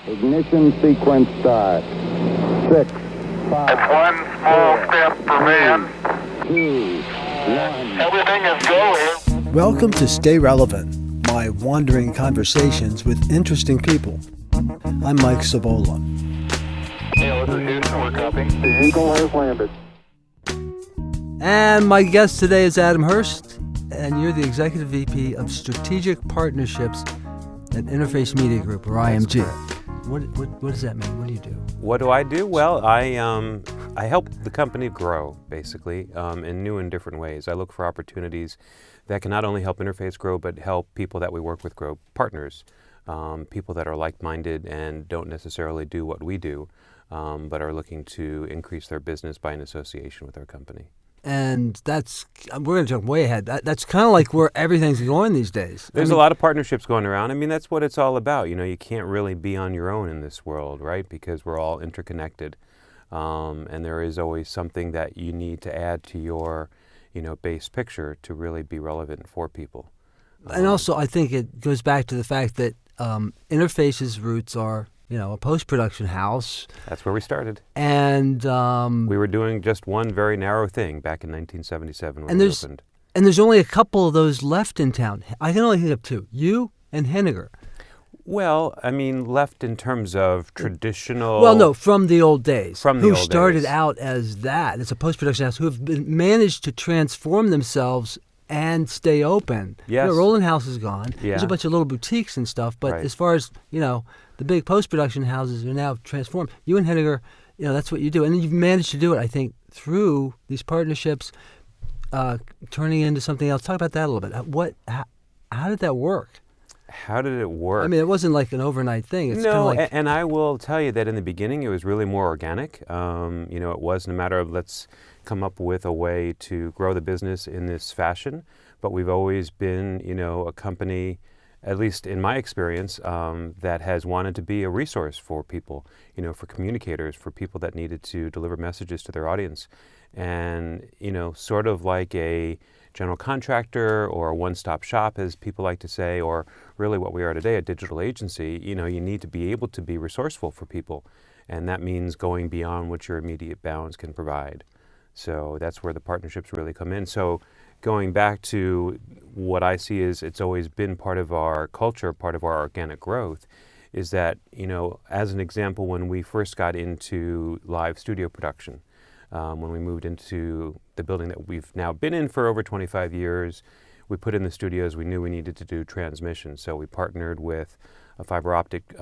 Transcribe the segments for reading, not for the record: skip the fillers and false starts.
Ignition sequence start. 6, 5. It's one small step for man. 2, 1. Everything is go here. Welcome to Stay Relevant, my wandering conversations with interesting people. I'm Mike Savola. Hey, this is Houston. We're copying. The Eagle has landed. And my guest today is Adam Hurst, and you're the Executive VP of Strategic Partnerships at Interface Media Group, or IMG. What does that mean? What do you do? What do I do? Well, I help the company grow, basically, in new and different ways. I look for opportunities that can not only help Interface grow, but help people that we work with grow, partners, people that are like-minded and don't necessarily do what we do, but are looking to increase their business by an association with our company. And we're going to jump way ahead. That's kind of like where everything's going these days. There's a lot of partnerships going around. I mean, that's what it's all about. You know, you can't really be on your own in this world, right? Because we're all interconnected. And there is always something that you need to add to your, base picture to really be relevant for people. And also, I think it goes back to the fact that Interface's roots are, a post-production house. That's where we started. And we were doing just one very narrow thing back in 1977 when we opened. And there's only a couple of those left in town. I can only think of two, you and Henniger. Well, I mean, left in terms of traditional... Well, no, from the old days. Who started out as that. It's a post-production house who have managed to transform themselves and stay open. Yes. Roland House is gone. Yeah. There's a bunch of little boutiques and stuff, but Right. as far as, the big post-production houses are now transformed. You and Henniger, that's what you do. And you've managed to do it, I think, through these partnerships, turning into something else. Talk about that a little bit. How did that work? How did it work? I mean, it wasn't like an overnight thing. It's no, kind of like... and I will tell you that in the beginning it was really more organic. It wasn't a matter of let's come up with a way to grow the business in this fashion, but we've always been, a company, at least in my experience, that has wanted to be a resource for people, for communicators, for people that needed to deliver messages to their audience. And, sort of like a general contractor or a one-stop shop, as people like to say, or really what we are today, a digital agency, you need to be able to be resourceful for people. And that means going beyond what your immediate bounds can provide. So that's where the partnerships really come in. So going back to what I see is it's always been part of our culture, part of our organic growth, is that, as an example, when we first got into live studio production, when we moved into the building that we've now been in for over 25 years, we put in the studios, we knew we needed to do transmission. So we partnered with a fiber optic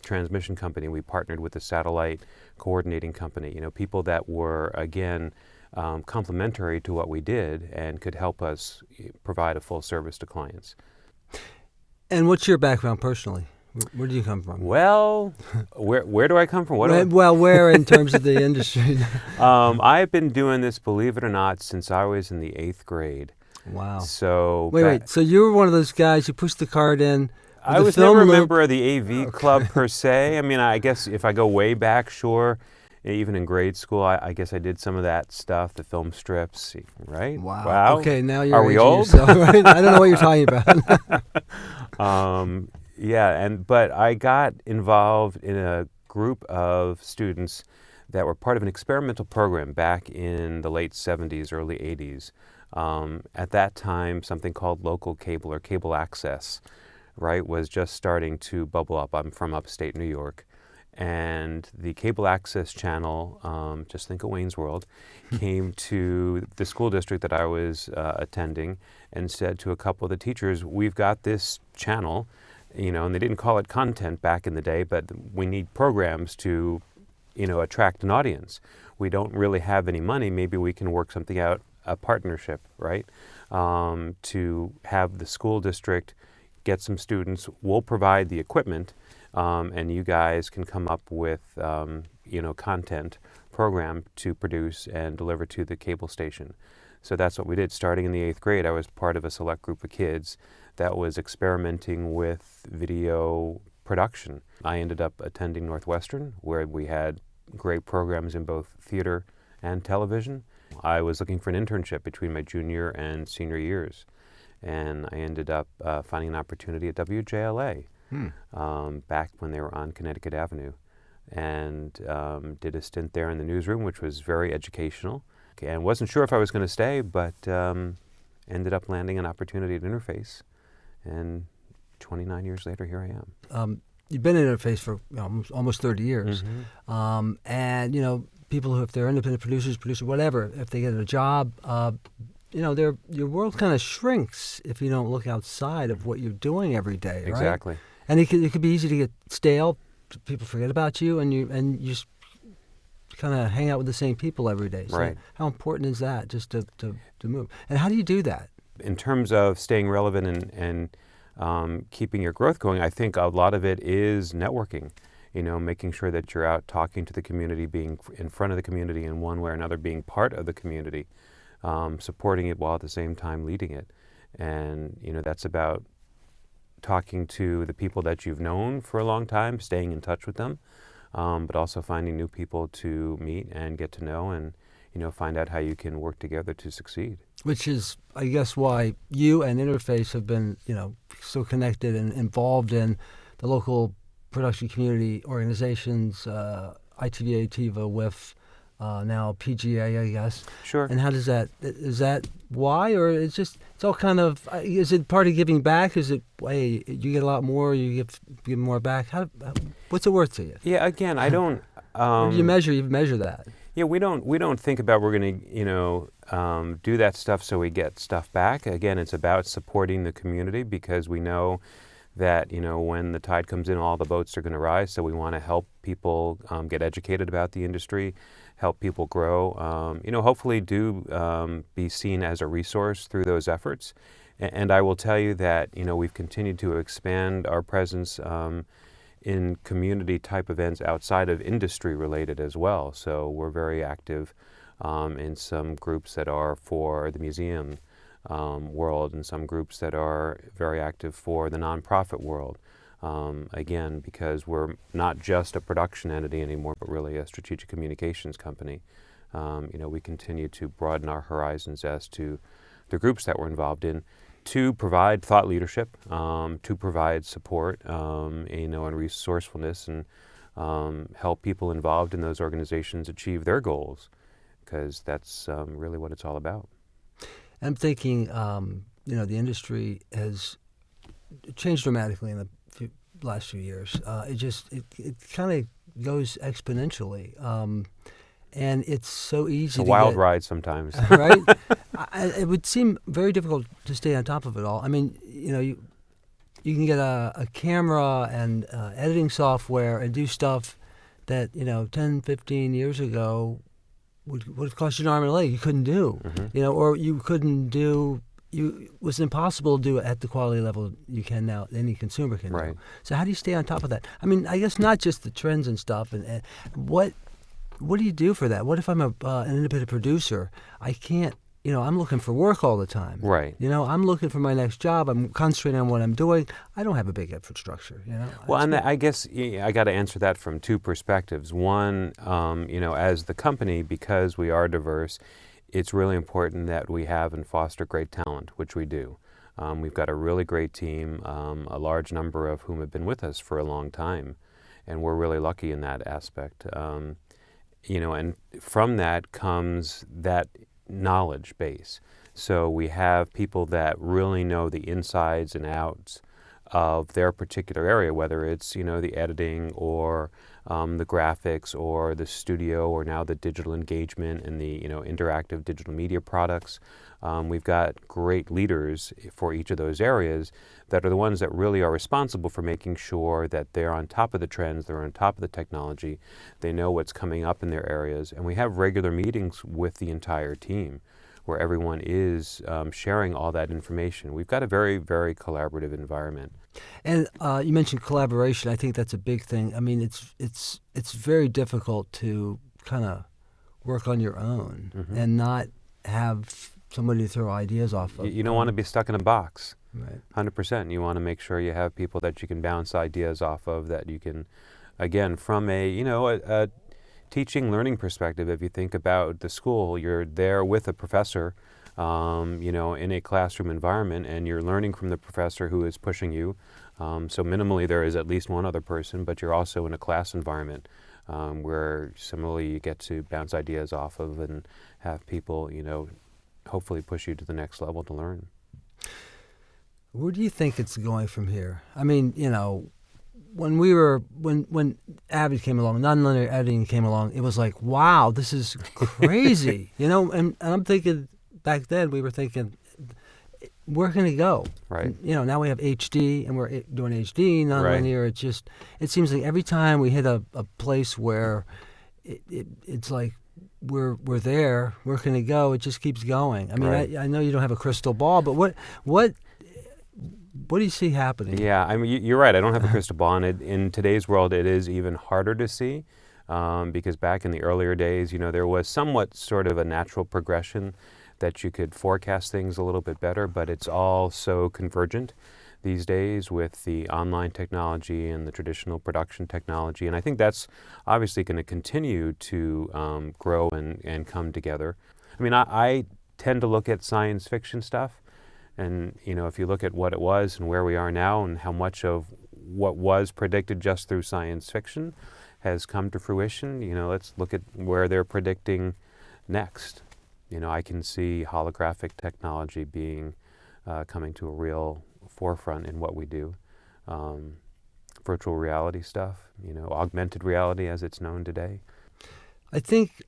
transmission company. We partnered with a satellite coordinating company, people that were, again, complementary to what we did and could help us provide a full service to clients. And what's your background personally? Where do you come from? Well, where do I come from? Where in terms of the industry? I've been doing this, believe it or not, since I was in the 8th grade. Wow. So wait. So you were one of those guys who pushed the card in? I was never a member of the AV club per se. I mean, I guess if I go way back, sure. Even in grade school, I guess I did some of that stuff, the film strips, right? Wow. Okay, now you're Are we old? Yourself, right? I don't know what you're talking about. But I got involved in a group of students that were part of an experimental program back in the late 70s, early 80s. At that time, something called local cable or cable access, right, was just starting to bubble up. I'm from upstate New York. And the cable access channel, just think of Wayne's World, came to the school district that I was attending and said to a couple of the teachers, we've got this channel, and they didn't call it content back in the day, but we need programs to, attract an audience. We don't really have any money. Maybe we can work something out, a partnership, right, to have the school district get some students. We'll provide the equipment. And you guys can come up with, content program to produce and deliver to the cable station. So that's what we did. Starting in the 8th grade, I was part of a select group of kids that was experimenting with video production. I ended up attending Northwestern, where we had great programs in both theater and television. I was looking for an internship between my junior and senior years, and I ended up finding an opportunity at WJLA. back when they were on Connecticut Avenue, and did a stint there in the newsroom, which was very educational. And wasn't sure if I was going to stay, but ended up landing an opportunity at Interface, and 29 years later, here I am. You've been at Interface for almost 30 years, and people who, if they're independent producers, whatever, if they get a job, your world kind of shrinks if you don't look outside of what you're doing every day. Right? Exactly. And it could be easy to get stale. People forget about you, and you just kind of hang out with the same people every day. So right. How important is that, just to move? And how do you do that? In terms of staying relevant and keeping your growth going, I think a lot of it is networking. Making sure that you're out talking to the community, being in front of the community in one way or another, being part of the community, supporting it while at the same time leading it. And, that's about talking to the people that you've known for a long time, staying in touch with them, but also finding new people to meet and get to know and, find out how you can work together to succeed. Which is, I guess, why you and Interface have been, so connected and involved in the local production community organizations, ITVA, TIVA, WIF, now PGA, I guess. Sure. And how is that why, or it's all kind of, is it part of giving back? Is it, hey, you get a lot more, you give more back? What's it worth to you? Yeah, again, I don't... Or do you measure that? Yeah, we don't think about we're going to, do that stuff so we get stuff back. Again, it's about supporting the community because we know that, when the tide comes in, all the boats are going to rise. So we want to help people get educated about the industry, help people grow, hopefully be seen as a resource through those efforts. And I will tell you that, we've continued to expand our presence in community type events outside of industry related as well. So we're very active in some groups that are for the museum world and some groups that are very active for the nonprofit world. Again, because we're not just a production entity anymore, but really a strategic communications company. We continue to broaden our horizons as to the groups that we're involved in, to provide thought leadership, to provide support, and resourcefulness, and help people involved in those organizations achieve their goals, because that's really what it's all about. I'm thinking, the industry has changed dramatically in the last few years. It kind of goes exponentially. And it's so easy it's a wild ride sometimes. Right? It would seem very difficult to stay on top of it all. I mean, you can get a camera and editing software and do stuff that, 10, 15 years ago would have cost you an arm and a leg. You couldn't do, or you couldn't do, it was impossible to do it at the quality level you can now, any consumer can do. So how do you stay on top of that? I mean, I guess not just the trends and stuff, and what do you do for that? What if I'm an independent producer? I can't, I'm looking for work all the time. Right. I'm looking for my next job. I'm concentrating on what I'm doing. I don't have a big infrastructure, Well, and I guess I got to answer that from two perspectives. One, as the company, because we are diverse, it's really important that we have and foster great talent, which we do. We've got a really great team, a large number of whom have been with us for a long time, and we're really lucky in that aspect. And from that comes that knowledge base. So we have people that really know the insides and outs of their particular area, whether it's, the editing or the graphics or the studio or now the digital engagement and the, interactive digital media products. We've got great leaders for each of those areas that are the ones that really are responsible for making sure that they're on top of the trends, they're on top of the technology, they know what's coming up in their areas. And we have regular meetings with the entire team where everyone is sharing all that information. We've got a very, very collaborative environment. And you mentioned collaboration. I think that's a big thing. I mean, it's very difficult to kind of work on your own and not have somebody to throw ideas off of. You don't want to be stuck in a box. Right. 100%. You want to make sure you have people that you can bounce ideas off of, that you can, again, from a teaching, learning perspective, if you think about the school, you're there with a professor, in a classroom environment, and you're learning from the professor who is pushing you, So minimally there is at least one other person, but you're also in a class environment where similarly you get to bounce ideas off of and have people, hopefully push you to the next level to learn. Where do you think it's going from here? I mean, when Avid came along, nonlinear editing came along, it was like, wow, this is crazy, and I'm thinking back then we were thinking, where can it go? Right. Now we have HD and we're doing HD, nonlinear. Right. It seems like every time we hit a place where it's like we're there, where can it go? It just keeps going. I mean, right. I know you don't have a crystal ball, but what do you see happening? Yeah, I mean, you're right. I don't have a crystal ball, and in today's world, it is even harder to see because back in the earlier days, there was somewhat sort of a natural progression that you could forecast things a little bit better, but it's all so convergent these days with the online technology and the traditional production technology, and I think that's obviously going to continue to grow and come together. I mean, I tend to look at science fiction stuff, and if you look at what it was and where we are now and how much of what was predicted just through science fiction has come to fruition, let's look at where they're predicting next. I can see holographic technology being coming to a real forefront in what we do. Virtual reality stuff, augmented reality as it's known today. I think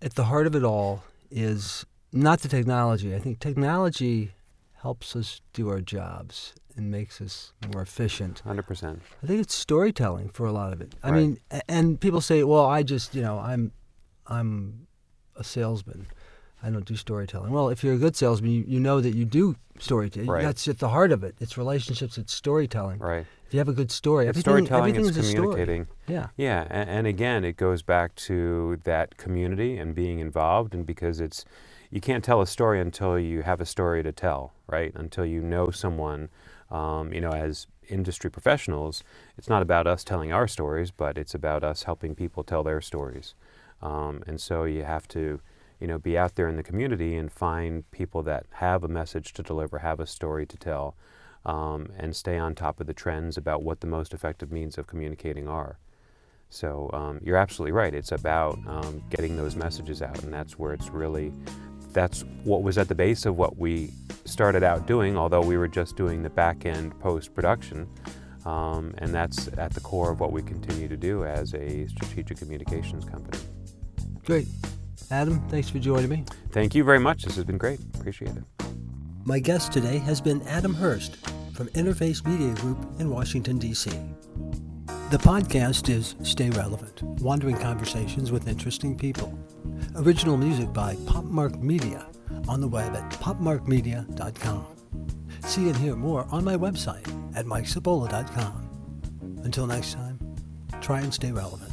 at the heart of it all is not the technology. I think technology helps us do our jobs and makes us more efficient. 100%. I think it's storytelling for a lot of it. I Right. mean, and people say, well, I just, I'm a salesman. I don't do storytelling. Well, if you're a good salesman, you know that you do storytelling. Right. That's at the heart of it. It's relationships. It's storytelling. Right. If you have a good story, It's storytelling, everything it's is a story. communicating. Yeah. Yeah, and again, it goes back to that community and being involved, and because you can't tell a story until you have a story to tell, right? Until you know someone, as industry professionals, it's not about us telling our stories, but it's about us helping people tell their stories. And so you have to, be out there in the community and find people that have a message to deliver, have a story to tell, and stay on top of the trends about what the most effective means of communicating are. So you're absolutely right. It's about getting those messages out, and that's where that's what was at the base of what we started out doing, although we were just doing the back-end post-production, and that's at the core of what we continue to do as a strategic communications company. Great. Adam, thanks for joining me. Thank you very much. This has been great. Appreciate it. My guest today has been Adam Hurst from Interface Media Group in Washington, D.C. The podcast is Stay Relevant, wandering conversations with interesting people. Original music by Popmark Media on the web at popmarkmedia.com. See and hear more on my website at mikecipolla.com. Until next time, try and stay relevant.